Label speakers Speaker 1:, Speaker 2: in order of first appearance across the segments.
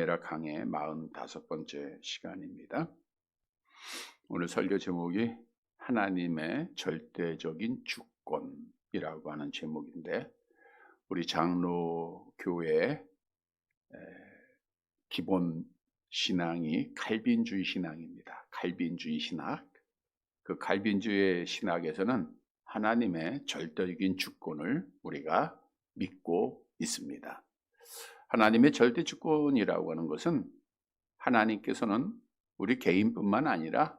Speaker 1: 은혜라 강의 45번째 시간입니다. 오늘 설교 제목이 하나님의 절대적인 주권이라고 하는 제목인데, 우리 장로교회의 기본 신앙이 칼빈주의 신앙입니다. 칼빈주의 신학. 그 칼빈주의 신학에서는 하나님의 절대적인 주권을 우리가 믿고 있습니다. 하나님의 절대 주권이라고 하는 것은 하나님께서는 우리 개인뿐만 아니라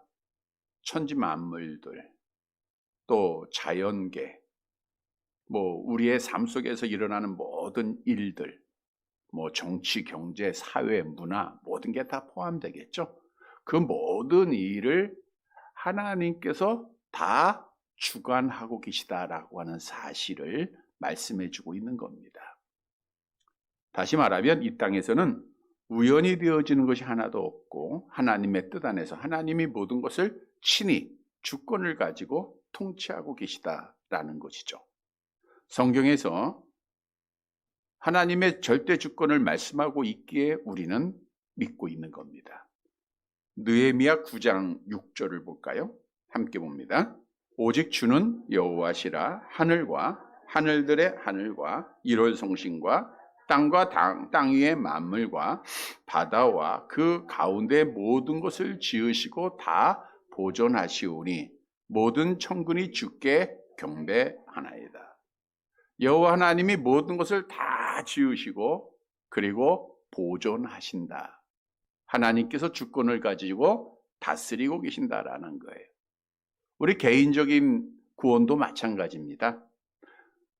Speaker 1: 천지 만물들, 또 자연계, 우리의 삶 속에서 일어나는 모든 일들, 정치, 경제, 사회, 문화, 모든 게 다 포함되겠죠. 그 모든 일을 하나님께서 다 주관하고 계시다라고 하는 사실을 말씀해 주고 있는 겁니다. 다시 말하면 이 땅에서는 우연히 되어지는 것이 하나도 없고, 하나님의 뜻 안에서 하나님이 모든 것을 친히 주권을 가지고 통치하고 계시다라는 것이죠. 성경에서 하나님의 절대 주권을 말씀하고 있기에 우리는 믿고 있는 겁니다. 느헤미야 9장 6절을 볼까요? 함께 봅니다. 오직 주는 여호와시라. 하늘과 하늘들의 하늘과 일월성신과 땅과 땅 위의 만물과 바다와 그 가운데 모든 것을 지으시고 다 보존하시오니 모든 천군이 주께 경배하나이다. 여호와 하나님이 모든 것을 다 지으시고 그리고 보존하신다. 하나님께서 주권을 가지고 다스리고 계신다라는 거예요. 우리 개인적인 구원도 마찬가지입니다.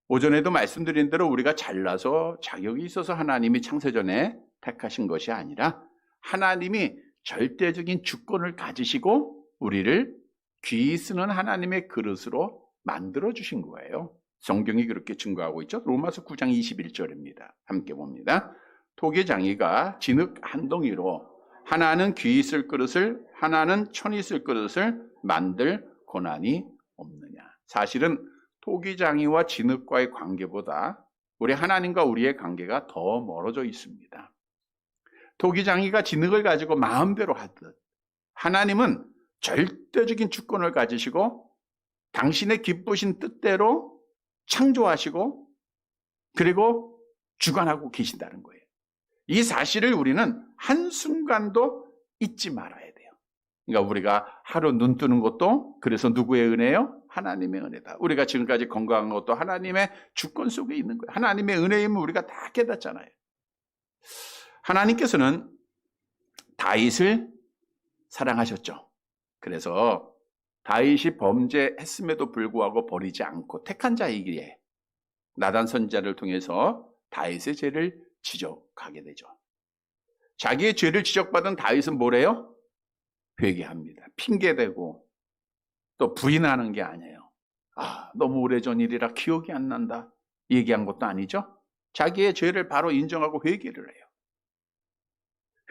Speaker 1: 오전에도 말씀드린 대로 우리가 잘나서 자격이 있어서 하나님이 창세전에 택하신 것이 아니라 하나님이 절대적인 주권을 가지시고 우리를 귀히 쓰는 하나님의 그릇으로 만들어 주신 거예요. 성경이 그렇게 증거하고 있죠. 로마서 9장 21절입니다. 함께 봅니다. 토기장이가 진흙 한 덩이로 하나는 귀히 쓸 그릇을, 하나는 천히 쓸 그릇을 만들 고난이 없느냐. 사실은 토기장이와 진흙과의 관계보다 우리 하나님과 우리의 관계가 더 멀어져 있습니다. 토기장이가 진흙을 가지고 마음대로 하듯 하나님은 절대적인 주권을 가지시고 당신의 기쁘신 뜻대로 창조하시고 그리고 주관하고 계신다는 거예요. 이 사실을 우리는 한순간도 잊지 말아야 돼요. 그러니까 우리가 하루 눈 뜨는 것도 그래서 누구의 은혜요? 하나님의 은혜다. 우리가 지금까지 건강한 것도 하나님의 주권 속에 있는 거예요. 하나님의 은혜임을 우리가 다 깨닫잖아요. 하나님께서는 다윗을 사랑하셨죠. 그래서 다윗이 범죄했음에도 불구하고 버리지 않고 택한 자이기에 나단 선지자를 통해서 다윗의 죄를 지적하게 되죠. 자기의 죄를 지적받은 다윗은 뭐래요? 회개합니다. 핑계대고 또 부인하는 게 아니에요. 너무 오래전 일이라 기억이 안 난다. 얘기한 것도 아니죠. 자기의 죄를 바로 인정하고 회개를 해요.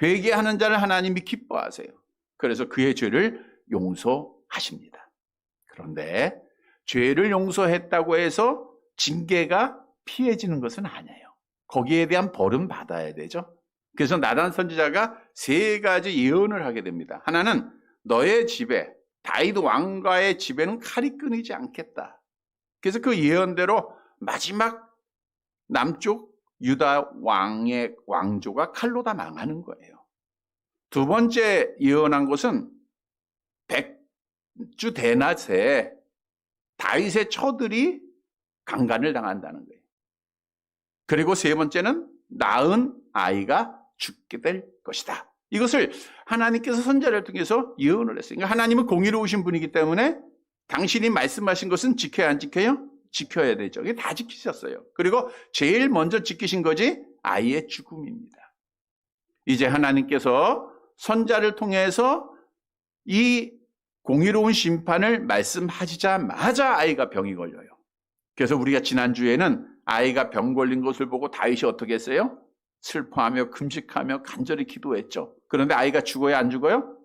Speaker 1: 회개하는 자를 하나님이 기뻐하세요. 그래서 그의 죄를 용서하십니다. 그런데 죄를 용서했다고 해서 징계가 피해지는 것은 아니에요. 거기에 대한 벌은 받아야 되죠. 그래서 나단 선지자가 3가지 예언을 하게 됩니다. 하나는 너의 집에, 다윗 왕가의 집에는 칼이 끊이지 않겠다. 그래서 그 예언대로 마지막 남쪽 유다 왕의 왕조가 칼로 다 망하는 거예요. 2번째 예언한 것은 백주 대낮에 다윗의 처들이 강간을 당한다는 거예요. 그리고 3번째는 낳은 아이가 죽게 될 것이다. 이것을 하나님께서 선지자를 통해서 예언을 했어요. 그러니까 하나님은 공의로우신 분이기 때문에 당신이 말씀하신 것은 지켜야 안 지켜요? 지켜야 되죠. 이게 다 지키셨어요. 그리고 제일 먼저 지키신 것이 아이의 죽음입니다. 이제 하나님께서 선지자를 통해서 이 공의로운 심판을 말씀하시자마자 아이가 병이 걸려요. 그래서 우리가 지난주에는 아이가 병 걸린 것을 보고 다윗이 어떻게 했어요? 슬퍼하며 금식하며 간절히 기도했죠. 그런데 아이가 죽어요, 안 죽어요?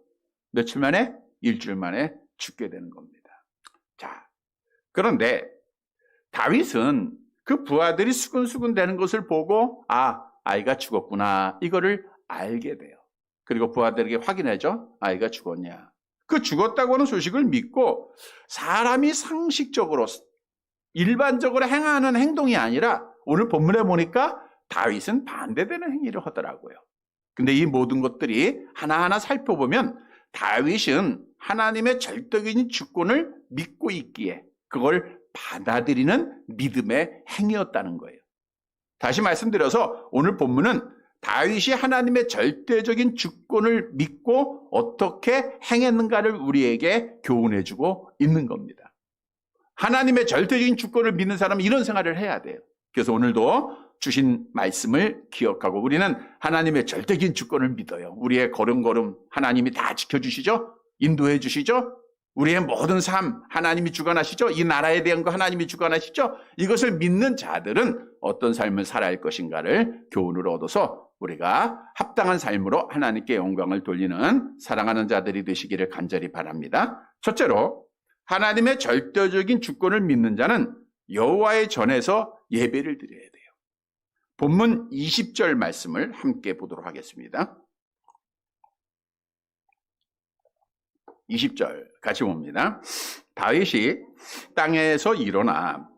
Speaker 1: 며칠 만에? 일주일 만에 죽게 되는 겁니다. 자, 그런데 다윗은 그 부하들이 수근수근 되는 것을 보고 아이가 죽었구나 이거를 알게 돼요. 그리고 부하들에게 확인하죠. 아이가 죽었냐. 그 죽었다고 하는 소식을 믿고 사람이 상식적으로 일반적으로 행하는 행동이 아니라 오늘 본문에 보니까 다윗은 반대되는 행위를 하더라고요. 근데 이 모든 것들이 하나하나 살펴보면 다윗은 하나님의 절대적인 주권을 믿고 있기에 그걸 받아들이는 믿음의 행위였다는 거예요. 다시 말씀드려서 오늘 본문은 다윗이 하나님의 절대적인 주권을 믿고 어떻게 행했는가를 우리에게 교훈해주고 있는 겁니다. 하나님의 절대적인 주권을 믿는 사람은 이런 생활을 해야 돼요. 그래서 오늘도 주신 말씀을 기억하고 우리는 하나님의 절대적인 주권을 믿어요. 우리의 걸음걸음 하나님이 다 지켜주시죠? 인도해 주시죠? 우리의 모든 삶 하나님이 주관하시죠? 이 나라에 대한 거 하나님이 주관하시죠? 이것을 믿는 자들은 어떤 삶을 살아야 할 것인가를 교훈을 얻어서 우리가 합당한 삶으로 하나님께 영광을 돌리는 사랑하는 자들이 되시기를 간절히 바랍니다. 첫째로 하나님의 절대적인 주권을 믿는 자는 여호와의 전에서 예배를 드려야 돼요. 본문 20절 말씀을 함께 보도록 하겠습니다. 20절 같이 봅니다. 다윗이 땅에서 일어나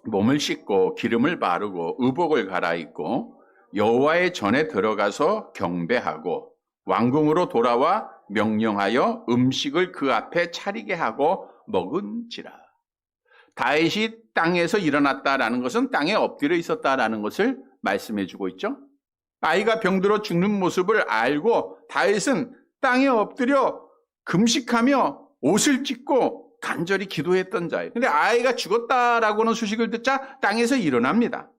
Speaker 1: 몸을 씻고 기름을 바르고 의복을 갈아입고 여호와의 전에 들어가서 경배하고 왕궁으로 돌아와 명령하여 음식을 그 앞에 차리게 하고 먹은지라. 다윗이 땅에서 일어났다라는 것은 땅에 엎드려 있었다라는 것을 말씀해 주고 있죠. 아이가 병들어 죽는 모습을 알고 다윗은 땅에 엎드려 금식하며 옷을 찢고 간절히 기도했던 자예요. 근데 아이가 죽었다라고는 소식을 듣자 땅에서 일어납니다.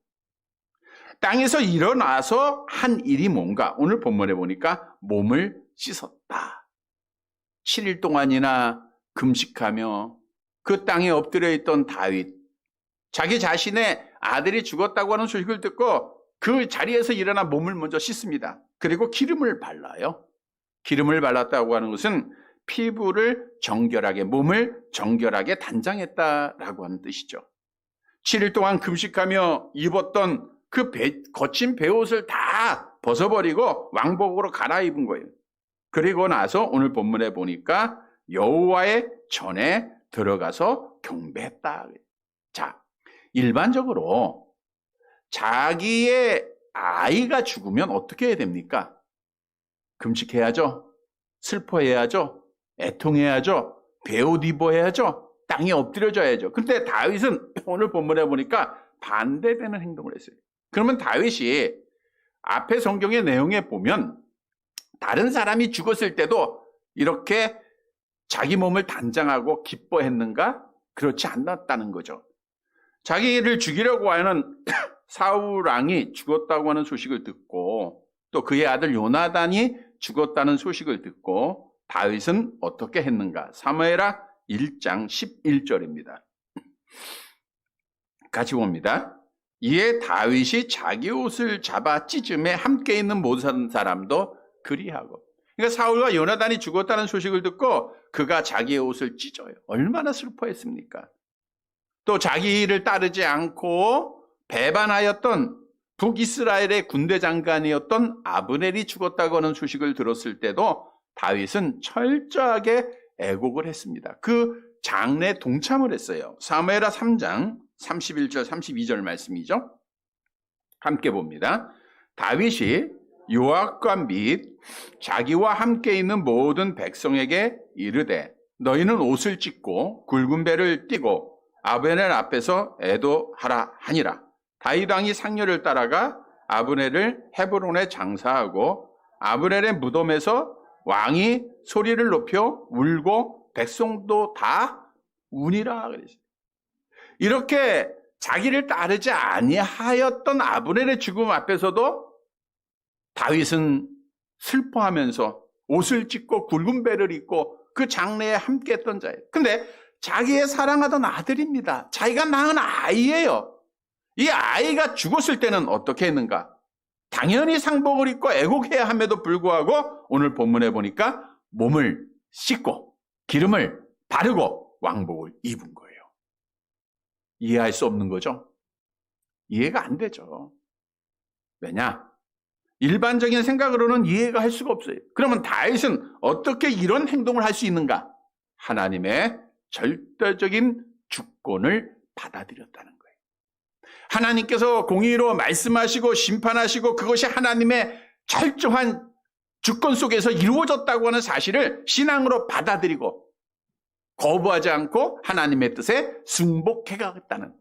Speaker 1: 땅에서 일어나서 한 일이 뭔가? 오늘 본문에 보니까 몸을 씻었다. 7일 동안이나 금식하며 그 땅에 엎드려 있던 다윗, 자기 자신의 아들이 죽었다고 하는 소식을 듣고 그 자리에서 일어나 몸을 먼저 씻습니다. 그리고 기름을 발라요. 기름을 발랐다고 하는 것은 피부를 정결하게, 몸을 정결하게 단장했다라고 하는 뜻이죠. 7일 동안 금식하며 입었던 그 거친 베옷을 다 벗어버리고 왕복으로 갈아입은 거예요. 그리고 나서 오늘 본문에 보니까 여호와의 전에 들어가서 경배했다. 자, 일반적으로 자기의 아이가 죽으면 어떻게 해야 됩니까? 금식해야죠. 슬퍼해야죠. 애통해야죠. 베옷 입어야죠. 땅에 엎드려져야죠. 그런데 다윗은 오늘 본문에 보니까 반대되는 행동을 했어요. 그러면 다윗이 앞에 성경의 내용에 보면 다른 사람이 죽었을 때도 이렇게 자기 몸을 단장하고 기뻐했는가? 그렇지 않았다는 거죠. 자기를 죽이려고 하는 사울 왕이 죽었다고 하는 소식을 듣고 또 그의 아들 요나단이 죽었다는 소식을 듣고 다윗은 어떻게 했는가? 사무엘하 1장 11절입니다. 같이 봅니다. 이에 다윗이 자기 옷을 잡아 찢음에 함께 있는 모든 사람도 그리하고. 그러니까 사울과 요나단이 죽었다는 소식을 듣고 그가 자기의 옷을 찢어요. 얼마나 슬퍼했습니까? 또 자기를 따르지 않고 배반하였던 북이스라엘의 군대 장관이었던 아브넬이 죽었다고 하는 소식을 들었을 때도 다윗은 철저하게 애곡을 했습니다. 그 장례에 동참을 했어요. 사무엘하 3장 31절 32절 말씀이죠. 함께 봅니다. 다윗이 요압과 및 자기와 함께 있는 모든 백성에게 이르되 너희는 옷을 찢고 굵은 배를 띠고 아브넬 앞에서 애도하라 하니라. 다윗 왕이 상렬을 따라가 아브넬을 헤브론에 장사하고 아브넬의 무덤에서 왕이 소리를 높여 울고 백성도 다 우니라 그랬어요. 이렇게 자기를 따르지 아니하였던 아브넬의 죽음 앞에서도 다윗은 슬퍼하면서 옷을 찢고 굵은 배를 입고 그 장례에 함께했던 자예요. 근데 자기의 사랑하던 아들입니다. 자기가 낳은 아이예요. 이 아이가 죽었을 때는 어떻게 했는가? 당연히 상복을 입고 애곡해야 함에도 불구하고 오늘 본문에 보니까 몸을 씻고 기름을 바르고 왕복을 입은 거예요. 이해할 수 없는 거죠? 이해가 안 되죠. 왜냐? 일반적인 생각으로는 이해가 할 수가 없어요. 그러면 다윗은 어떻게 이런 행동을 할 수 있는가? 하나님의 절대적인 주권을 받아들였다는 거예요. 하나님께서 공의로 말씀하시고 심판하시고 그것이 하나님의 철저한 주권 속에서 이루어졌다고 하는 사실을 신앙으로 받아들이고 거부하지 않고 하나님의 뜻에 순복해가겠다는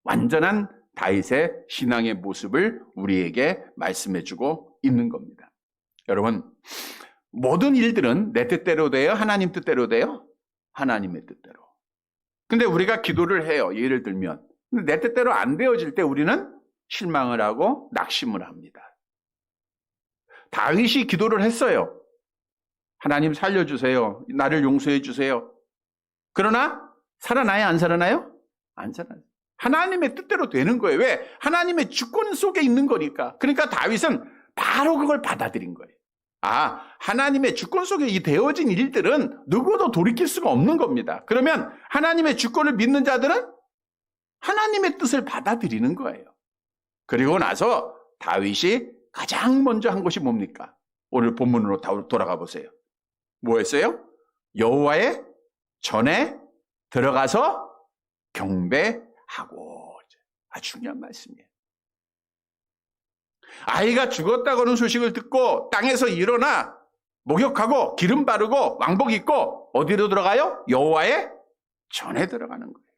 Speaker 1: 완전한 다윗의 신앙의 모습을 우리에게 말씀해주고 있는 겁니다. 여러분, 모든 일들은 내 뜻대로 돼요? 하나님 뜻대로 돼요? 하나님의 뜻대로. 근데 우리가 기도를 해요. 예를 들면 내 뜻대로 안 되어질 때 우리는 실망을 하고 낙심을 합니다. 다윗이 기도를 했어요. 하나님 살려주세요. 나를 용서해 주세요. 그러나 살아나요? 안 살아나요? 안 살아나요. 하나님의 뜻대로 되는 거예요. 왜? 하나님의 주권 속에 있는 거니까. 그러니까 다윗은 바로 그걸 받아들인 거예요. 아, 하나님의 주권 속에 이 되어진 일들은 누구도 돌이킬 수가 없는 겁니다. 그러면 하나님의 주권을 믿는 자들은 하나님의 뜻을 받아들이는 거예요. 그리고 나서 다윗이 가장 먼저 한 것이 뭡니까? 오늘 본문으로 돌아가 보세요. 뭐 했어요? 여호와의 전에 들어가서 경배하고. 아주 중요한 말씀이에요. 아이가 죽었다고 하는 소식을 듣고 땅에서 일어나 목욕하고 기름 바르고 왕복 입고 어디로 들어가요? 여호와의 전에 들어가는 거예요.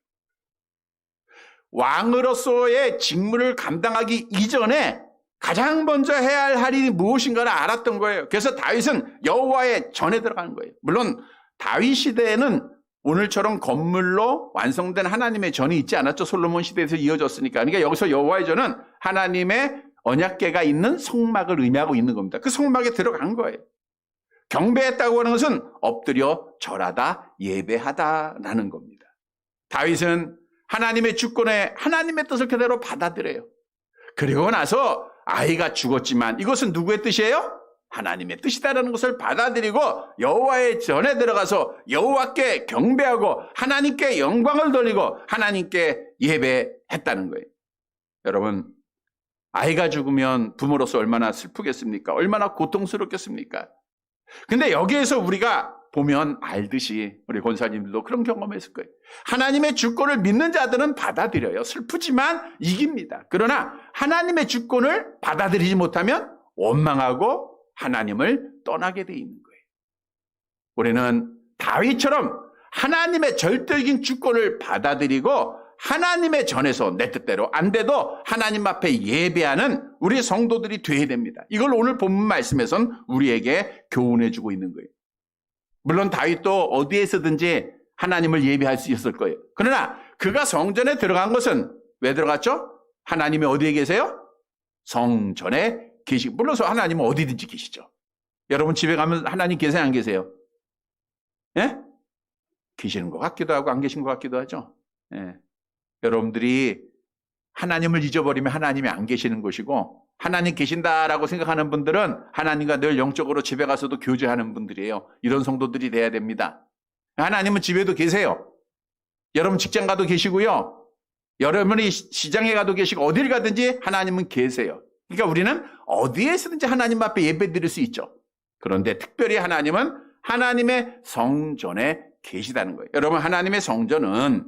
Speaker 1: 왕으로서의 직무를 감당하기 이전에 가장 먼저 해야 할 일이 무엇인가를 알았던 거예요. 그래서 다윗은 여호와의 전에 들어가는 거예요. 물론 다윗 시대에는 오늘처럼 건물로 완성된 하나님의 전이 있지 않았죠. 솔로몬 시대에서 이어졌으니까. 그러니까 여기서 여호와의 전은 하나님의 언약궤가 있는 성막을 의미하고 있는 겁니다. 그 성막에 들어간 거예요. 경배했다고 하는 것은 엎드려 절하다, 예배하다라는 겁니다. 다윗은 하나님의 주권에 하나님의 뜻을 그대로 받아들여요. 그리고 나서 아이가 죽었지만 이것은 누구의 뜻이에요? 하나님의 뜻이다라는 것을 받아들이고 여호와의 전에 들어가서 여호와께 경배하고 하나님께 영광을 돌리고 하나님께 예배했다는 거예요. 여러분, 아이가 죽으면 부모로서 얼마나 슬프겠습니까? 얼마나 고통스럽겠습니까? 근데 여기에서 우리가 보면 알듯이 우리 권사님들도 그런 경험했을 거예요. 하나님의 주권을 믿는 자들은 받아들여요. 슬프지만 이깁니다. 그러나 하나님의 주권을 받아들이지 못하면 원망하고 하나님을 떠나게 돼 있는 거예요. 우리는 다윗처럼 하나님의 절대적인 주권을 받아들이고 하나님의 전에서 내 뜻대로 안 돼도 하나님 앞에 예배하는 우리 성도들이 돼야 됩니다. 이걸 오늘 본문 말씀에선 우리에게 교훈해 주고 있는 거예요. 물론 다윗도 어디에서든지 하나님을 예배할 수 있었을 거예요. 그러나 그가 성전에 들어간 것은 왜 들어갔죠? 하나님이 어디에 계세요? 성전에 계시고, 물론 하나님은 어디든지 계시죠. 여러분 집에 가면 하나님 계세요, 안 계세요? 예? 계시는 것 같기도 하고 안 계신 것 같기도 하죠. 예. 여러분들이 하나님을 잊어버리면 하나님이 안 계시는 것이고, 하나님 계신다라고 생각하는 분들은 하나님과 늘 영적으로 집에 가서도 교제하는 분들이에요. 이런 성도들이 돼야 됩니다. 하나님은 집에도 계세요. 여러분 직장 가도 계시고요. 여러분이 시장에 가도 계시고 어딜 가든지 하나님은 계세요. 그러니까 우리는 어디에서든지 하나님 앞에 예배 드릴 수 있죠. 그런데 특별히 하나님은 하나님의 성전에 계시다는 거예요. 여러분, 하나님의 성전은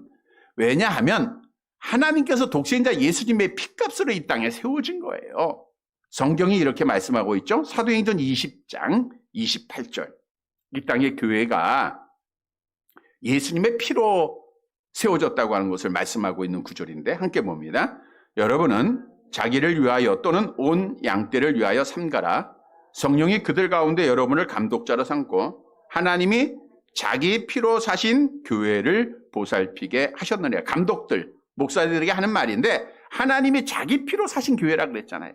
Speaker 1: 왜냐하면 하나님께서 독생자 예수님의 피값으로 이 땅에 세워진 거예요. 성경이 이렇게 말씀하고 있죠. 사도행전 20장 28절. 이 땅의 교회가 예수님의 피로 세워졌다고 하는 것을 말씀하고 있는 구절인데 함께 봅니다. 여러분은 자기를 위하여 또는 온 양떼를 위하여 삼가라. 성령이 그들 가운데 여러분을 감독자로 삼고 하나님이 자기 피로 사신 교회를 보살피게 하셨느니라. 감독들, 목사들에게 하는 말인데 하나님이 자기 피로 사신 교회라 그랬잖아요.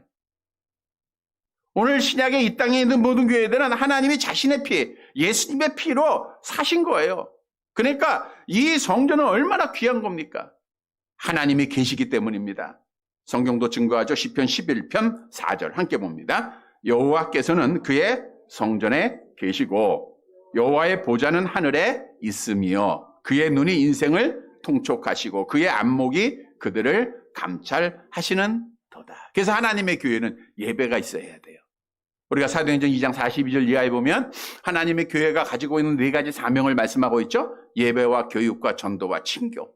Speaker 1: 오늘 신약의 이 땅에 있는 모든 교회들은 하나님이 자신의 피, 예수님의 피로 사신 거예요. 그러니까 이 성전은 얼마나 귀한 겁니까? 하나님이 계시기 때문입니다. 성경도 증거하죠. 시편 11편 4절 함께 봅니다. 여호와께서는 그의 성전에 계시고 여호와의 보좌는 하늘에 있으며 그의 눈이 인생을 통촉하시고 그의 안목이 그들을 감찰하시는 도다. 그래서 하나님의 교회는 예배가 있어야 돼요. 우리가 사도행전 2장 42절 이하에 보면 하나님의 교회가 가지고 있는 4가지 사명을 말씀하고 있죠. 예배와 교육과 전도와 친교.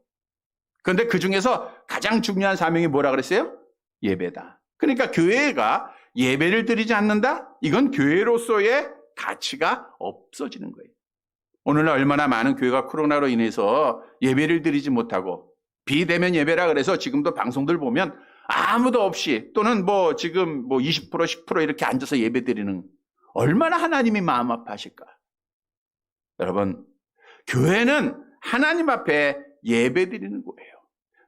Speaker 1: 그런데 그 중에서 가장 중요한 사명이 뭐라 그랬어요? 예배다. 그러니까 교회가 예배를 드리지 않는다? 이건 교회로서의 가치가 없어지는 거예요. 오늘날 얼마나 많은 교회가 코로나로 인해서 예배를 드리지 못하고 비대면 예배라 그래서 지금도 방송들 보면 아무도 없이 또는 지금 20% 10% 이렇게 앉아서 예배 드리는, 얼마나 하나님이 마음 아파하실까. 여러분, 교회는 하나님 앞에 예배 드리는 거예요.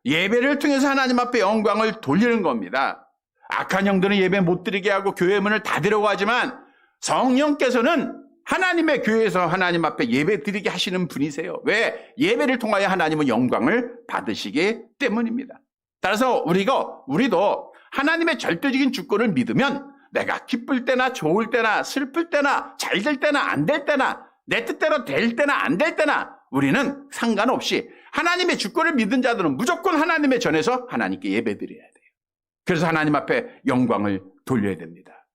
Speaker 1: 예배를 통해서 하나님 앞에 영광을 돌리는 겁니다. 악한 영들은 예배 못 드리게 하고 교회 문을 닫으려고 하지만 성령께서는 하나님의 교회에서 하나님 앞에 예배 드리게 하시는 분이세요. 왜? 예배를 통하여 하나님은 영광을 받으시기 때문입니다. 따라서 우리도 하나님의 절대적인 주권을 믿으면 내가 기쁠 때나 좋을 때나 슬플 때나 잘 될 때나 안 될 때나 내 뜻대로 될 때나 안 될 때나 우리는 상관없이 하나님의 주권을 믿은 자들은 무조건 하나님의 전에서 하나님께 예배드려야 돼요. 그래서 하나님 앞에 영광을 돌려야 됩니다.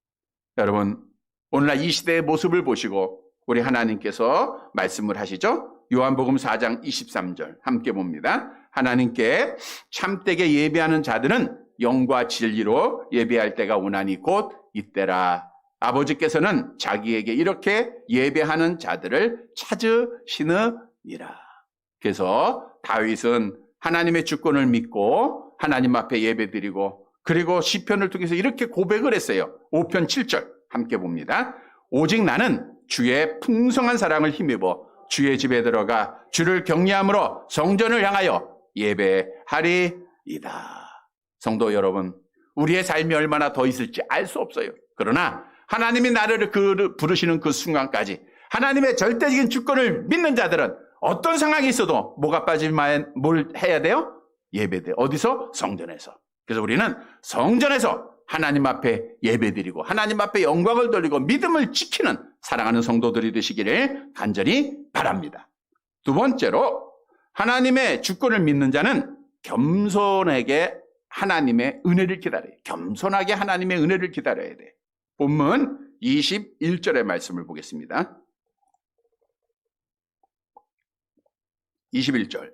Speaker 1: 여러분, 오늘날 이 시대의 모습을 보시고 우리 하나님께서 말씀을 하시죠. 요한복음 4장 23절 함께 봅니다. 하나님께 참되게 예배하는 자들은 영과 진리로 예배할 때가 오나니 곧 이때라. 아버지께서는 자기에게 이렇게 예배하는 자들을 찾으시느니라. 그래서 다윗은 하나님의 주권을 믿고 하나님 앞에 예배드리고, 그리고 시편을 통해서 이렇게 고백을 했어요. 5편 7절 함께 봅니다. 오직 나는 주의 풍성한 사랑을 힘입어 주의 집에 들어가 주를 경외함으로 성전을 향하여 예배하리이다. 성도 여러분, 우리의 삶이 얼마나 더 있을지 알 수 없어요. 그러나 하나님이 나를 부르시는 그 순간까지 하나님의 절대적인 주권을 믿는 자들은 어떤 상황이 있어도 뭐가 빠지면 뭘 해야 돼요? 예배돼요. 어디서? 성전에서. 그래서 우리는 성전에서 하나님 앞에 예배드리고 하나님 앞에 영광을 돌리고 믿음을 지키는 사랑하는 성도들이 되시기를 간절히 바랍니다. 두 번째로, 하나님의 주권을 믿는 자는 겸손하게 하나님의 은혜를 기다려요. 겸손하게 하나님의 은혜를 기다려야 돼. 본문 21절의 말씀을 보겠습니다. 21절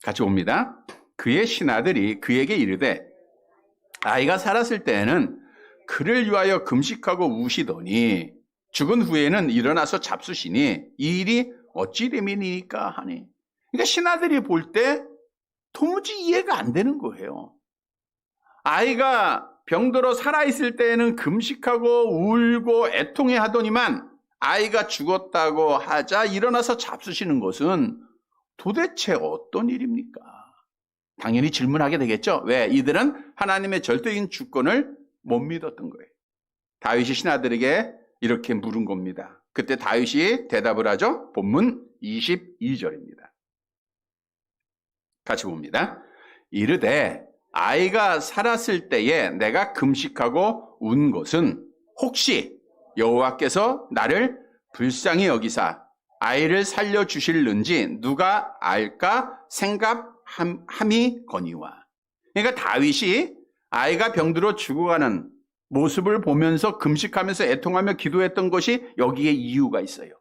Speaker 1: 같이 봅니다. 그의 신하들이 그에게 이르되 아이가 살았을 때에는 그를 위하여 금식하고 우시더니 죽은 후에는 일어나서 잡수시니 이 일이 어찌 됨이니까 하니. 그러니까 신하들이 볼 때 도무지 이해가 안 되는 거예요. 아이가 병들어 살아있을 때에는 금식하고 울고 애통해 하더니만 아이가 죽었다고 하자 일어나서 잡수시는 것은 도대체 어떤 일입니까? 당연히 질문하게 되겠죠. 왜? 이들은 하나님의 절대적인 주권을 못 믿었던 거예요. 다윗이 신하들에게 이렇게 물은 겁니다. 그때 다윗이 대답을 하죠. 본문 22절입니다. 같이 봅니다. 이르되 아이가 살았을 때에 내가 금식하고 운 것은 혹시 여호와께서 나를 불쌍히 여기사 아이를 살려주실는지 누가 알까 생각함이거니와. 그러니까 다윗이 아이가 병들어 죽어가는 모습을 보면서 금식하면서 애통하며 기도했던 것이 여기에 이유가 있어요.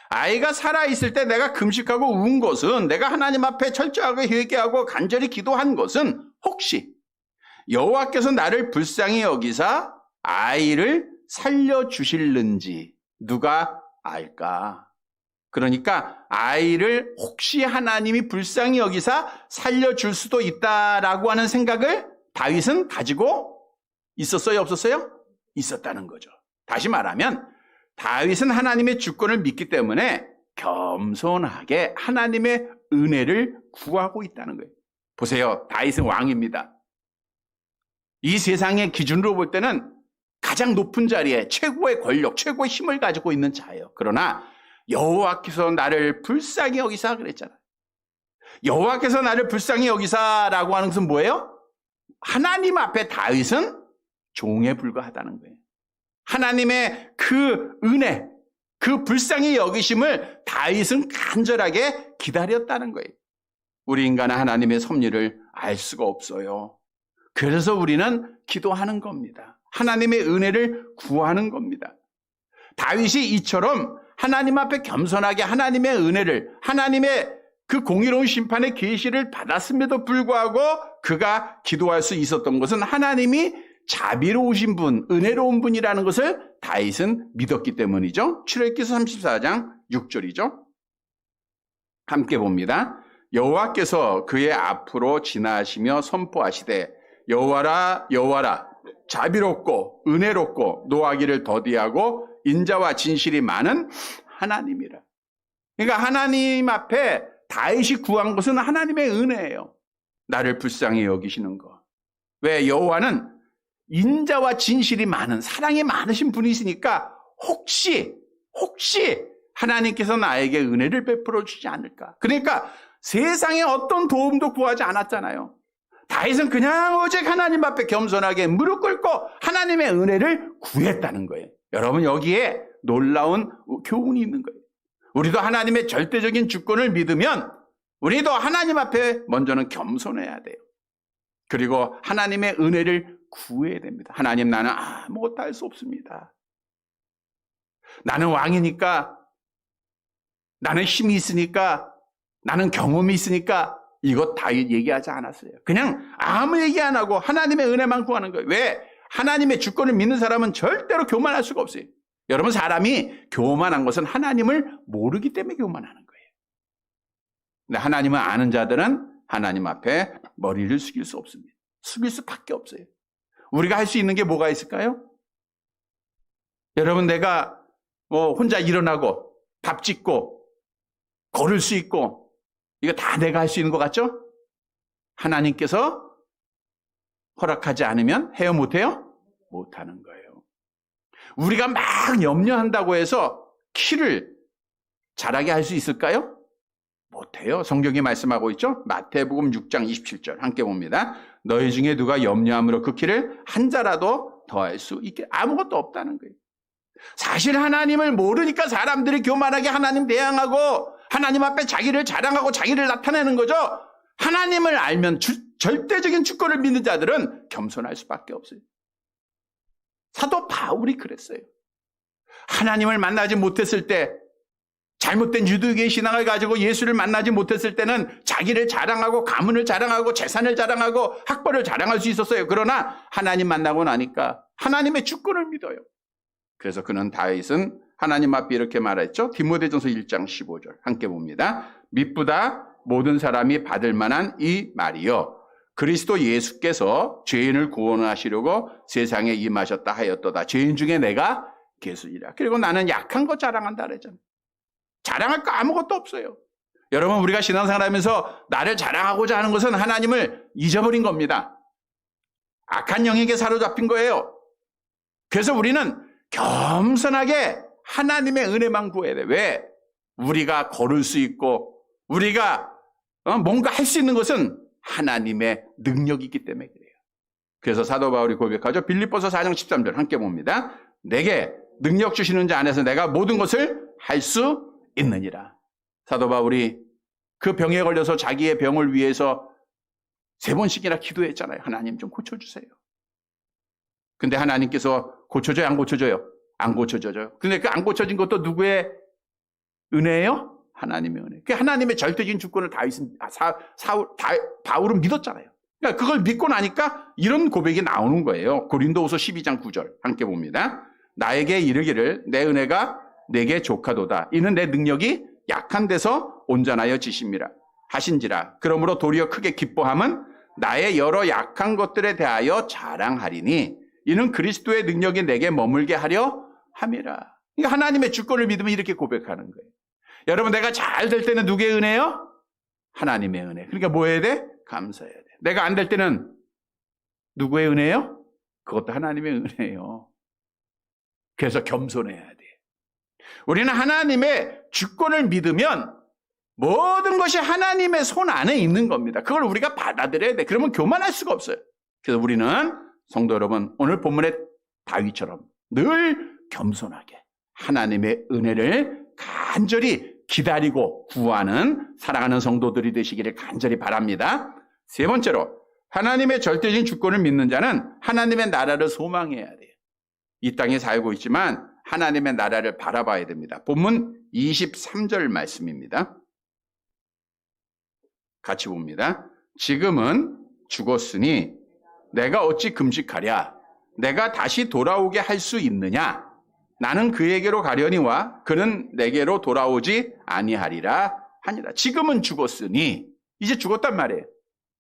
Speaker 1: 아이가 살아있을 때 내가 금식하고 운 것은, 내가 하나님 앞에 철저하게 회개하고 간절히 기도한 것은 혹시 여호와께서 나를 불쌍히 여기사 아이를 살려주실는지 누가 알까. 그러니까 아이를 혹시 하나님이 불쌍히 여기사 살려줄 수도 있다라고 하는 생각을 다윗은 가지고 있었어요? 없었어요? 있었다는 거죠. 다시 말하면 다윗은 하나님의 주권을 믿기 때문에 겸손하게 하나님의 은혜를 구하고 있다는 거예요. 보세요. 다윗은 왕입니다. 이 세상의 기준으로 볼 때는 가장 높은 자리에 최고의 권력, 최고의 힘을 가지고 있는 자예요. 그러나 여호와께서 나를 불쌍히 여기사 그랬잖아요. 여호와께서 나를 불쌍히 여기사라고 하는 것은 뭐예요? 하나님 앞에 다윗은 종에 불과하다는 거예요. 하나님의 그 은혜, 그 불쌍히 여기심을 다윗은 간절하게 기다렸다는 거예요. 우리 인간은 하나님의 섭리를 알 수가 없어요. 그래서 우리는 기도하는 겁니다. 하나님의 은혜를 구하는 겁니다. 다윗이 이처럼 하나님 앞에 겸손하게 하나님의 은혜를, 하나님의 그 공의로운 심판의 계시를 받았음에도 불구하고 그가 기도할 수 있었던 것은 하나님이 자비로우신 분, 은혜로운 분이라는 것을 다윗은 믿었기 때문이죠. 출애굽기서 34장 6절이죠. 함께 봅니다. 여호와께서 그의 앞으로 지나시며 선포하시되 여호와라 여호와라 자비롭고 은혜롭고 노하기를 더디하고 인자와 진실이 많은 하나님이라. 그러니까 하나님 앞에 다윗이 구한 것은 하나님의 은혜예요. 나를 불쌍히 여기시는 거. 왜? 여호와는 인자와 진실이 많은, 사랑이 많으신 분이시니까 혹시 하나님께서 나에게 은혜를 베풀어 주지 않을까. 그러니까 세상에 어떤 도움도 구하지 않았잖아요. 다윗은 그냥 오직 하나님 앞에 겸손하게 무릎 꿇고 하나님의 은혜를 구했다는 거예요. 여러분, 여기에 놀라운 교훈이 있는 거예요. 우리도 하나님의 절대적인 주권을 믿으면 우리도 하나님 앞에 먼저는 겸손해야 돼요. 그리고 하나님의 은혜를 구해야 됩니다. 하나님, 나는 아무것도 할 수 없습니다. 나는 왕이니까, 나는 힘이 있으니까, 나는 경험이 있으니까 이것 다 얘기하지 않았어요. 그냥 아무 얘기 안 하고 하나님의 은혜만 구하는 거예요. 왜? 하나님의 주권을 믿는 사람은 절대로 교만할 수가 없어요. 여러분, 사람이 교만한 것은 하나님을 모르기 때문에 교만하는 거예요. 근데 하나님을 아는 자들은 하나님 앞에 머리를 숙일 수 없습니다. 숙일 수밖에 없어요. 우리가 할 수 있는 게 뭐가 있을까요? 여러분, 내가 혼자 일어나고 밥 짓고 걸을 수 있고 이거 다 내가 할 수 있는 것 같죠? 하나님께서 허락하지 않으면 해요, 못해요? 못하는 거예요. 우리가 막 염려한다고 해서 키를 자라게 할 수 있을까요? 못해요. 성경이 말씀하고 있죠? 마태복음 6장 27절 함께 봅니다. 너희 중에 누가 염려함으로 그 키를 한 자라도 더할 수 있게, 아무것도 없다는 거예요. 사실 하나님을 모르니까 사람들이 교만하게 하나님 대항하고 하나님 앞에 자기를 자랑하고 자기를 나타내는 거죠. 하나님을 알면 절대적인 주권을 믿는 자들은 겸손할 수밖에 없어요. 사도 바울이 그랬어요. 하나님을 만나지 못했을 때, 잘못된 유대교의 신앙을 가지고 예수를 만나지 못했을 때는 자기를 자랑하고 가문을 자랑하고 재산을 자랑하고 학벌을 자랑할 수 있었어요. 그러나 하나님 만나고 나니까 하나님의 주권을 믿어요. 그래서 그는 다윗은 하나님 앞에 이렇게 말했죠. 디모데전서 1장 15절 함께 봅니다. 미쁘다 모든 사람이 받을 만한 이 말이요 그리스도 예수께서 죄인을 구원하시려고 세상에 임하셨다 하였도다. 죄인 중에 내가 계수이라. 그리고 나는 약한 거 자랑한다 그랬잖아요. 자랑할 거 아무것도 없어요. 여러분, 우리가 신앙생활 하면서 나를 자랑하고자 하는 것은 하나님을 잊어버린 겁니다. 악한 영에게 사로잡힌 거예요. 그래서 우리는 겸손하게 하나님의 은혜만 구해야 돼. 왜? 우리가 걸을 수 있고 우리가 뭔가 할 수 있는 것은 하나님의 능력이기 때문에 그래요. 그래서 사도 바울이 고백하죠. 빌립보서 4장 13절 함께 봅니다. 내게 능력 주시는 자 안에서 내가 모든 것을 할 수 있느니라. 사도 바울이 그 병에 걸려서 자기의 병을 위해서 3번씩이나 기도했잖아요. 하나님 좀 고쳐주세요. 근데 하나님께서 고쳐줘요? 안 고쳐줘요? 안 고쳐줘요. 근데 그 안 고쳐진 것도 누구의 은혜예요? 하나님의 은혜. 그 하나님의 절대적인 주권을 바울은 믿었잖아요. 그러니까 그걸 믿고 나니까 이런 고백이 나오는 거예요. 고린도후서 12장 9절 함께 봅니다. 나에게 이르기를 내 은혜가 내게 족하도다. 이는 내 능력이 약한 데서 온전하여 지심이라 하신지라. 그러므로 도리어 크게 기뻐함은 나의 여러 약한 것들에 대하여 자랑하리니 이는 그리스도의 능력이 내게 머물게 하려 함이라. 그러니까 하나님의 주권을 믿으면 이렇게 고백하는 거예요. 여러분, 내가 잘 될 때는 누구의 은혜요? 하나님의 은혜. 그러니까 뭐 해야 돼? 감사해야 돼. 내가 안 될 때는 누구의 은혜요? 그것도 하나님의 은혜예요. 그래서 겸손해야 돼. 우리는 하나님의 주권을 믿으면 모든 것이 하나님의 손 안에 있는 겁니다. 그걸 우리가 받아들여야 돼. 그러면 교만할 수가 없어요. 그래서 우리는 성도 여러분, 오늘 본문의 다윗처럼 늘 겸손하게 하나님의 은혜를 간절히 기다리고 구하는 사랑하는 성도들이 되시기를 간절히 바랍니다. 세 번째로, 하나님의 절대적인 주권을 믿는 자는 하나님의 나라를 소망해야 돼요. 이 땅에 살고 있지만 하나님의 나라를 바라봐야 됩니다. 본문 23절 말씀입니다. 같이 봅니다. 지금은 죽었으니 내가 어찌 금식하랴? 내가 다시 돌아오게 할 수 있느냐? 나는 그에게로 가려니와 그는 내게로 돌아오지 아니하리라 하니라. 지금은 죽었으니, 이제 죽었단 말이에요.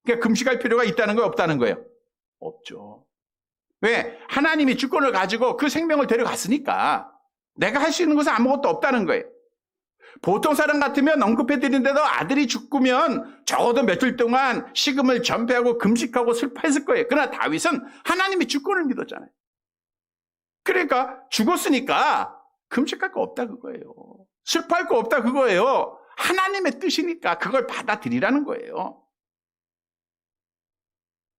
Speaker 1: 그러니까 금식할 필요가 있다는 거예요, 없다는 거예요? 없죠. 왜? 하나님이 주권을 가지고 그 생명을 데려갔으니까 내가 할 수 있는 것은 아무것도 없다는 거예요. 보통 사람 같으면 언급해드리는데도 아들이 죽으면 적어도 며칠 동안 식음을 전폐하고 금식하고 슬퍼했을 거예요. 그러나 다윗은 하나님이 주권을 믿었잖아요. 그러니까 죽었으니까 금식할 거 없다 그거예요. 슬퍼할 거 없다 그거예요. 하나님의 뜻이니까 그걸 받아들이라는 거예요.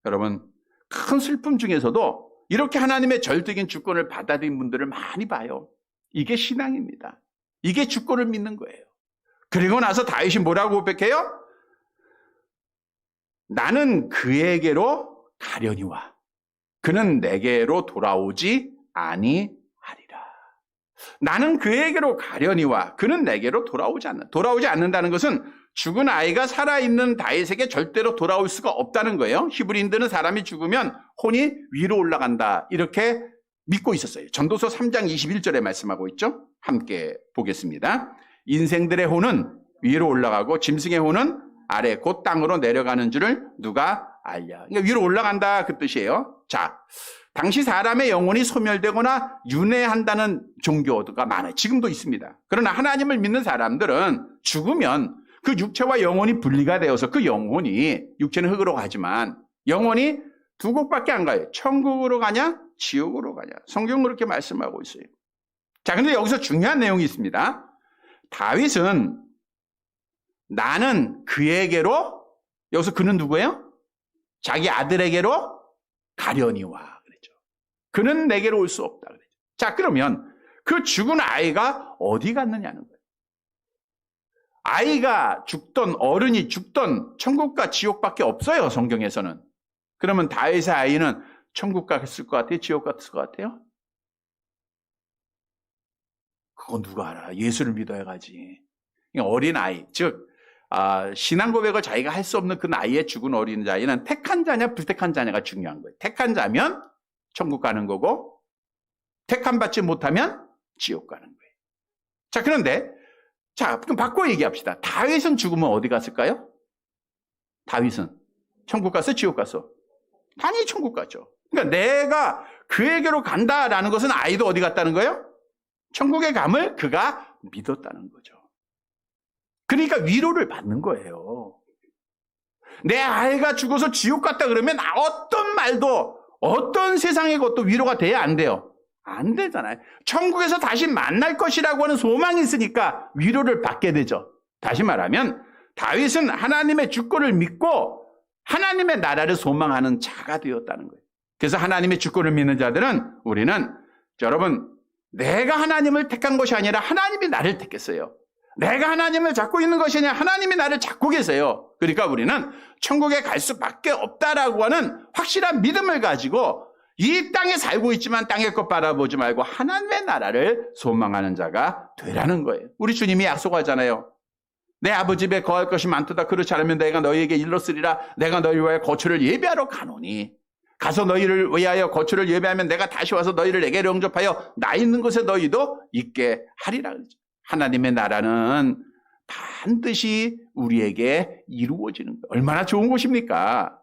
Speaker 1: 여러분, 큰 슬픔 중에서도 이렇게 하나님의 절대적인 주권을 받아들인 분들을 많이 봐요. 이게 신앙입니다. 이게 주권을 믿는 거예요. 그리고 나서 다윗이 뭐라고 고백해요? 나는 그에게로 가려니와 그는 내게로 돌아오지 아니하리라. 나는 그에게로 가려니와 그는 내게로 돌아오지 않는다는 것은 죽은 아이가 살아있는 다윗에게 절대로 돌아올 수가 없다는 거예요. 히브리인들은 사람이 죽으면 혼이 위로 올라간다 이렇게 믿고 있었어요. 전도서 3장 21절에 말씀하고 있죠. 함께 보겠습니다. 인생들의 혼은 위로 올라가고 짐승의 혼은 아래 곧 땅으로 내려가는 줄을 누가 알랴. 그러니까 위로 올라간다 그 뜻이에요. 자, 당시 사람의 영혼이 소멸되거나 윤회한다는 종교가 많아요. 지금도 있습니다. 그러나 하나님을 믿는 사람들은 죽으면 그 육체와 영혼이 분리가 되어서 그 영혼이, 육체는 흙으로 가지만 영혼이 두 곳밖에 안 가요. 천국으로 가냐 지옥으로 가냐. 성경은 그렇게 말씀하고 있어요. 자, 근데 여기서 중요한 내용이 있습니다. 다윗은 나는 그에게로, 여기서 그는 누구예요? 자기 아들에게로 가려니와 그랬죠. 그는 내게로 올 수 없다 그랬죠. 자, 그러면 그 죽은 아이가 어디 갔느냐는 거예요. 아이가 죽던, 어른이 죽던 천국과 지옥밖에 없어요, 성경에서는. 그러면 다윗의 아이는 천국 갔을 것 같아요? 지옥 갔을 것 같아요? 그건 누가 알아? 예수를 믿어야 가지. 어린 아이, 즉 신앙 고백을 자기가 할 수 없는 그 나이에 죽은 어린 자이는 택한 자냐 불택한 자냐가 중요한 거예요. 택한 자면 천국 가는 거고 택한 받지 못하면 지옥 가는 거예요. 자, 그런데 자, 그럼 바꿔 얘기합시다. 다윗은 죽으면 어디 갔을까요? 다윗은 천국 갔어? 지옥 갔어? 당연히 천국 갔죠. 그러니까 내가 그에게로 간다라는 것은 아이도 어디 갔다는 거예요? 천국에 감을 그가 믿었다는 거죠. 그러니까 위로를 받는 거예요. 내 아이가 죽어서 지옥 갔다 그러면 어떤 말도, 어떤 세상의 것도 위로가 돼야 안 돼요? 안 되잖아요. 천국에서 다시 만날 것이라고 하는 소망이 있으니까 위로를 받게 되죠. 다시 말하면 다윗은 하나님의 주권을 믿고 하나님의 나라를 소망하는 자가 되었다는 거예요. 그래서 하나님의 주권을 믿는 자들은 우리는, 여러분, 내가 하나님을 택한 것이 아니라 하나님이 나를 택했어요. 내가 하나님을 잡고 있는 것이 아니라 하나님이 나를 잡고 계세요. 그러니까 우리는 천국에 갈 수밖에 없다라고 하는 확실한 믿음을 가지고 이 땅에 살고 있지만 땅의 것 바라보지 말고 하나님의 나라를 소망하는 자가 되라는 거예요. 우리 주님이 약속하잖아요. 내 아버지 집에 거할 것이 많도다. 그렇지 않으면 내가 너희에게 일렀으리라. 내가 너희 위하여 거처를 예비하러 가노니 가서 너희를 위하여 거처를 예비하면 내가 다시 와서 너희를 내게로 영접하여 나 있는 곳에 너희도 있게 하리라. 하나님의 나라는 반드시 우리에게 이루어지는 거예요. 얼마나 좋은 것입니까?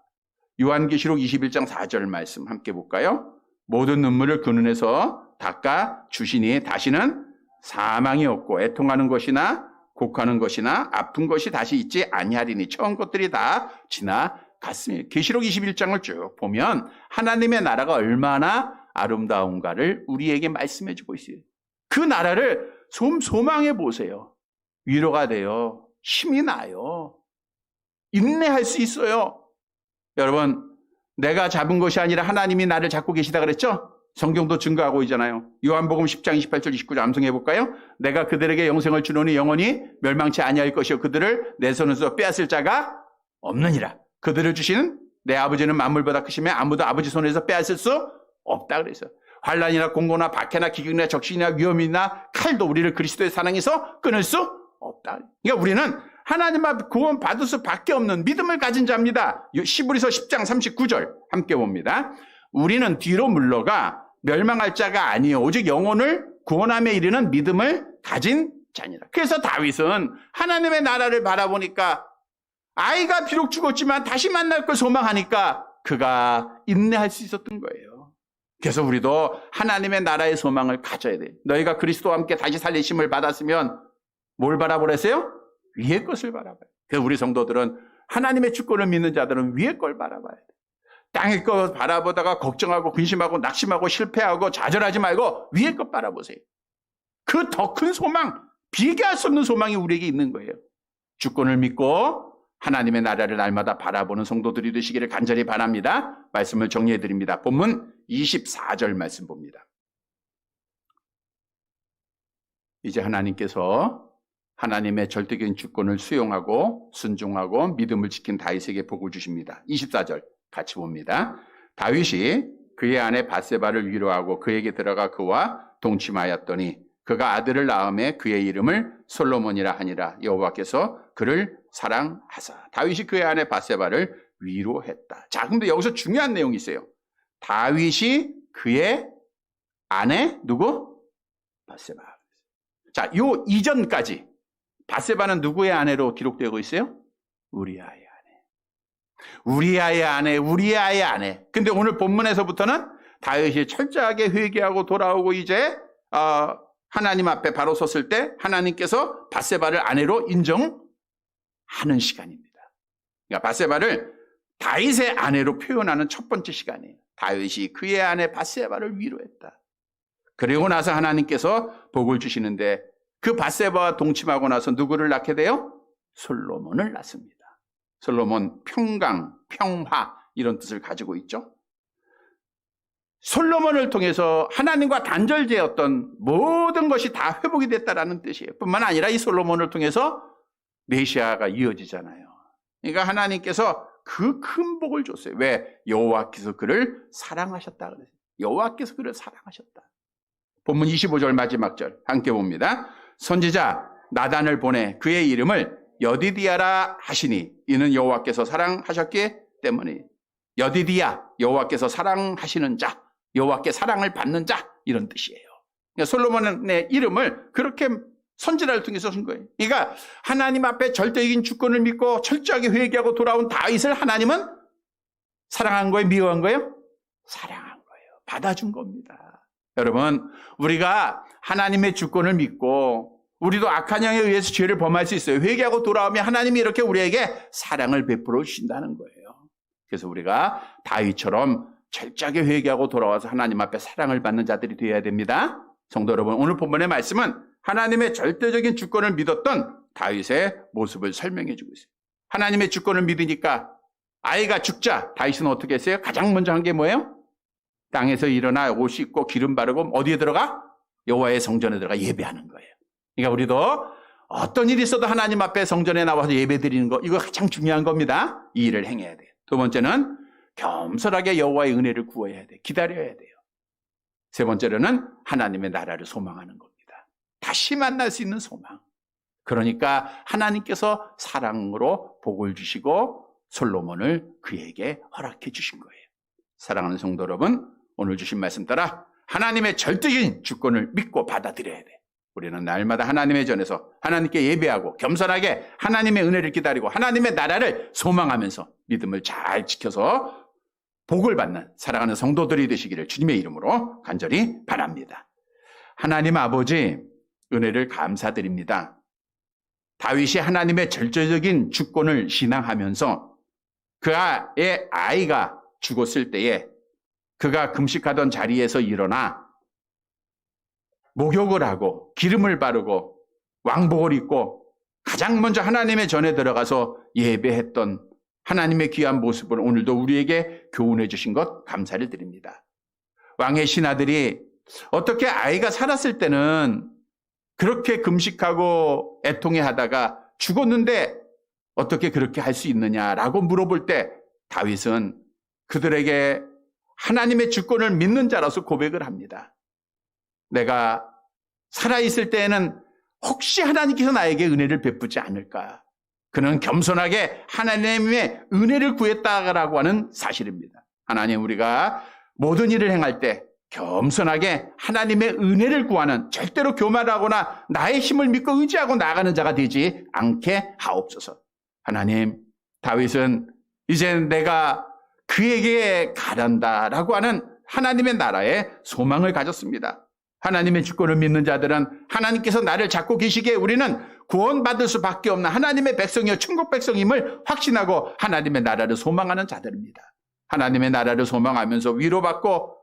Speaker 1: 요한계시록 21장 4절 말씀 함께 볼까요? 모든 눈물을 그 눈에서 닦아 주시니 다시는 사망이 없고 애통하는 것이나 곡하는 것이나 아픈 것이 다시 있지 아니하리니 처음 것들이 다 지나갔습니다. 계시록 21장을 쭉 보면 하나님의 나라가 얼마나 아름다운가를 우리에게 말씀해 주고 있어요. 그 나라를 소망해 보세요. 위로가 돼요. 힘이 나요. 인내할 수 있어요. 여러분, 내가 잡은 것이 아니라 하나님이 나를 잡고 계시다 그랬죠? 성경도 증거하고 있잖아요. 요한복음 10장 28절 29절 암송해 볼까요? 내가 그들에게 영생을 주노니 영원히 멸망치 아니할 것이요 그들을 내 손에서 빼앗을 자가 없느니라. 그들을 주시는 내 아버지는 만물보다 크시며 아무도 아버지 손에서 빼앗을 수 없다 그랬어요. 환난이나 공고나 박해나 기근이나 적신이나 위험이나 칼도 우리를 그리스도의 사랑에서 끊을 수 없다. 그러니까 우리는 하나님 앞에 구원 받을 수밖에 없는 믿음을 가진 자입니다. 히브리서 10장 39절 함께 봅니다. 우리는 뒤로 물러가 멸망할 자가 아니요 오직 영혼을 구원함에 이르는 믿음을 가진 자니라. 그래서 다윗은 하나님의 나라를 바라보니까 아이가 비록 죽었지만 다시 만날 걸 소망하니까 그가 인내할 수 있었던 거예요. 그래서 우리도 하나님의 나라의 소망을 가져야 돼요. 너희가 그리스도와 함께 다시 살리심을 받았으면 뭘 바라보랬어요? 위의 것을 바라봐요. 그래서 우리 성도들은 하나님의 주권을 믿는 자들은 위의 걸 바라봐야 돼요. 땅의 것 바라보다가 걱정하고 근심하고 낙심하고 실패하고 좌절하지 말고 위의 것 바라보세요. 그 더 큰 소망, 비교할 수 없는 소망이 우리에게 있는 거예요. 주권을 믿고 하나님의 나라를 날마다 바라보는 성도들이 되시기를 간절히 바랍니다. 말씀을 정리해 드립니다. 본문 24절 말씀 봅니다. 이제 하나님께서 하나님의 절대적인 주권을 수용하고 순종하고 믿음을 지킨 다윗에게 복을 주십니다. 24절 같이 봅니다. 다윗이 그의 아내 밧세바를 위로하고 그에게 들어가 그와 동침하였더니 그가 아들을 낳음에 그의 이름을 솔로몬이라 하니라. 여호와께서 그를 사랑하사. 다윗이 그의 아내 밧세바를 위로했다. 자, 근데 여기서 중요한 내용이 있어요. 다윗이 그의 아내 누구? 밧세바. 자, 요 이전까지 밧세바는 누구의 아내로 기록되고 있어요? 우리아의 아내. 우리아의 아내, 우리아의 아내. 근데 오늘 본문에서부터는 다윗이 철저하게 회개하고 돌아오고 이제 하나님 앞에 바로 섰을 때 하나님께서 밧세바를 아내로 인정하는 시간입니다. 그러니까 밧세바를 다윗의 아내로 표현하는 첫 번째 시간이에요. 다윗이 그의 아내 밧세바를 위로했다. 그리고 나서 하나님께서 복을 주시는데 그 밧세바와 동침하고 나서 누구를 낳게 돼요? 솔로몬을 낳습니다. 솔로몬 평강, 평화 이런 뜻을 가지고 있죠. 솔로몬을 통해서 하나님과 단절되었던 모든 것이 다 회복이 됐다라는 뜻이에요. 뿐만 아니라 이 솔로몬을 통해서 메시아가 이어지잖아요. 그러니까 하나님께서 그 큰 복을 줬어요. 왜? 여호와께서 그를 사랑하셨다 그랬어요. 여호와께서 그를 사랑하셨다. 본문 25절 마지막 절 함께 봅니다. 선지자 나단을 보내 그의 이름을 여디디아라 하시니 이는 여호와께서 사랑하셨기 때문에. 여디디아, 여호와께서 사랑하시는 자, 여호와께 사랑을 받는 자 이런 뜻이에요. 그러니까 솔로몬의 이름을 그렇게 선지자를 통해서 쓴 거예요. 그러니까 하나님 앞에 절대적인 주권을 믿고 철저하게 회개하고 돌아온 다윗을 하나님은 사랑한 거예요? 미워한 거예요? 사랑한 거예요. 받아준 겁니다. 여러분, 우리가 하나님의 주권을 믿고 우리도 악한 영에 의해서 죄를 범할 수 있어요. 회개하고 돌아오면 하나님이 이렇게 우리에게 사랑을 베풀어 주신다는 거예요. 그래서 우리가 다윗처럼 철저하게 회개하고 돌아와서 하나님 앞에 사랑을 받는 자들이 되어야 됩니다. 성도 여러분, 오늘 본문의 말씀은 하나님의 절대적인 주권을 믿었던 다윗의 모습을 설명해 주고 있어요. 하나님의 주권을 믿으니까 아이가 죽자 다윗은 어떻게 했어요? 가장 먼저 한 게 뭐예요? 땅에서 일어나 옷 씻고 기름 바르고 어디에 들어가? 여호와의 성전에 들어가 예배하는 거예요. 그러니까 우리도 어떤 일이 있어도 하나님 앞에 성전에 나와서 예배 드리는 거, 이거 가장 중요한 겁니다. 이 일을 행해야 돼요. 두 번째는 겸손하게 여호와의 은혜를 구해야 돼요. 기다려야 돼요. 세 번째로는 하나님의 나라를 소망하는 겁니다. 다시 만날 수 있는 소망. 그러니까 하나님께서 사랑으로 복을 주시고 솔로몬을 그에게 허락해 주신 거예요. 사랑하는 성도 여러분, 오늘 주신 말씀 따라 하나님의 절대적인 주권을 믿고 받아들여야 돼요. 우리는 날마다 하나님의 전에서 하나님께 예배하고 겸손하게 하나님의 은혜를 기다리고 하나님의 나라를 소망하면서 믿음을 잘 지켜서 복을 받는 사랑하는 성도들이 되시기를 주님의 이름으로 간절히 바랍니다. 하나님 아버지, 은혜를 감사드립니다. 다윗이 하나님의 절대적인 주권을 신앙하면서 그의 아이가 죽었을 때에 그가 금식하던 자리에서 일어나 목욕을 하고 기름을 바르고 왕복을 입고 가장 먼저 하나님의 전에 들어가서 예배했던 하나님의 귀한 모습을 오늘도 우리에게 교훈해 주신 것 감사를 드립니다. 왕의 신하들이 어떻게 아이가 살았을 때는 그렇게 금식하고 애통해 하다가 죽었는데 어떻게 그렇게 할 수 있느냐라고 물어볼 때 다윗은 그들에게 하나님의 주권을 믿는 자로서 고백을 합니다. 내가 살아있을 때에는 혹시 하나님께서 나에게 은혜를 베푸지 않을까? 그는 겸손하게 하나님의 은혜를 구했다라고 하는 사실입니다. 하나님, 우리가 모든 일을 행할 때 겸손하게 하나님의 은혜를 구하는, 절대로 교만하거나 나의 힘을 믿고 의지하고 나아가는 자가 되지 않게 하옵소서. 하나님, 다윗은 이제 내가 그에게 가란다라고 하는 하나님의 나라에 소망을 가졌습니다. 하나님의 주권을 믿는 자들은 하나님께서 나를 잡고 계시기에 우리는 구원받을 수밖에 없는 하나님의 백성이요 천국 백성임을 확신하고 하나님의 나라를 소망하는 자들입니다. 하나님의 나라를 소망하면서 위로받고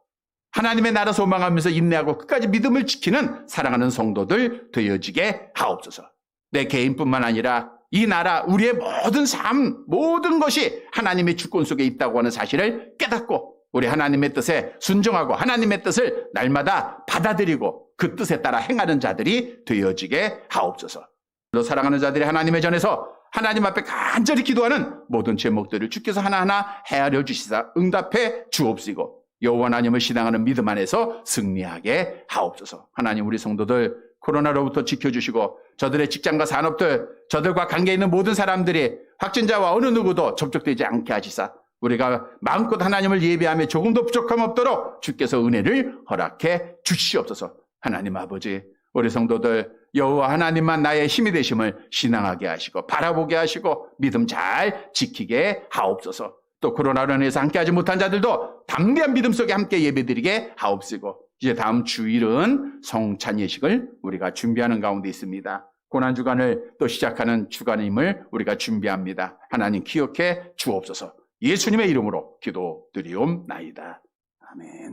Speaker 1: 하나님의 나라 소망하면서 인내하고 끝까지 믿음을 지키는 사랑하는 성도들 되어지게 하옵소서. 내 개인뿐만 아니라 이 나라, 우리의 모든 삶, 모든 것이 하나님의 주권 속에 있다고 하는 사실을 깨닫고 우리 하나님의 뜻에 순종하고 하나님의 뜻을 날마다 받아들이고 그 뜻에 따라 행하는 자들이 되어지게 하옵소서. 또 사랑하는 자들이 하나님의 전에서 하나님 앞에 간절히 기도하는 모든 제목들을 주께서 하나하나 헤아려 주시사 응답해 주옵시고 여호와 하나님을 신앙하는 믿음 안에서 승리하게 하옵소서. 하나님, 우리 성도들 코로나로부터 지켜주시고 저들의 직장과 산업들, 저들과 관계 있는 모든 사람들이 확진자와 어느 누구도 접촉되지 않게 하시사 우리가 마음껏 하나님을 예배하며 조금도 부족함 없도록 주께서 은혜를 허락해 주시옵소서. 하나님 아버지, 우리 성도들 여호와 하나님만 나의 힘이 되심을 신앙하게 하시고 바라보게 하시고 믿음 잘 지키게 하옵소서. 또 코로나로 인해서 함께하지 못한 자들도 담대한 믿음 속에 함께 예배드리게 하옵시고 이제 다음 주일은 성찬 예식을 우리가 준비하는 가운데 있습니다. 고난주간을 또 시작하는 주간임을 우리가 준비합니다. 하나님 기억해 주옵소서. 예수님의 이름으로 기도드리옵나이다. 아멘.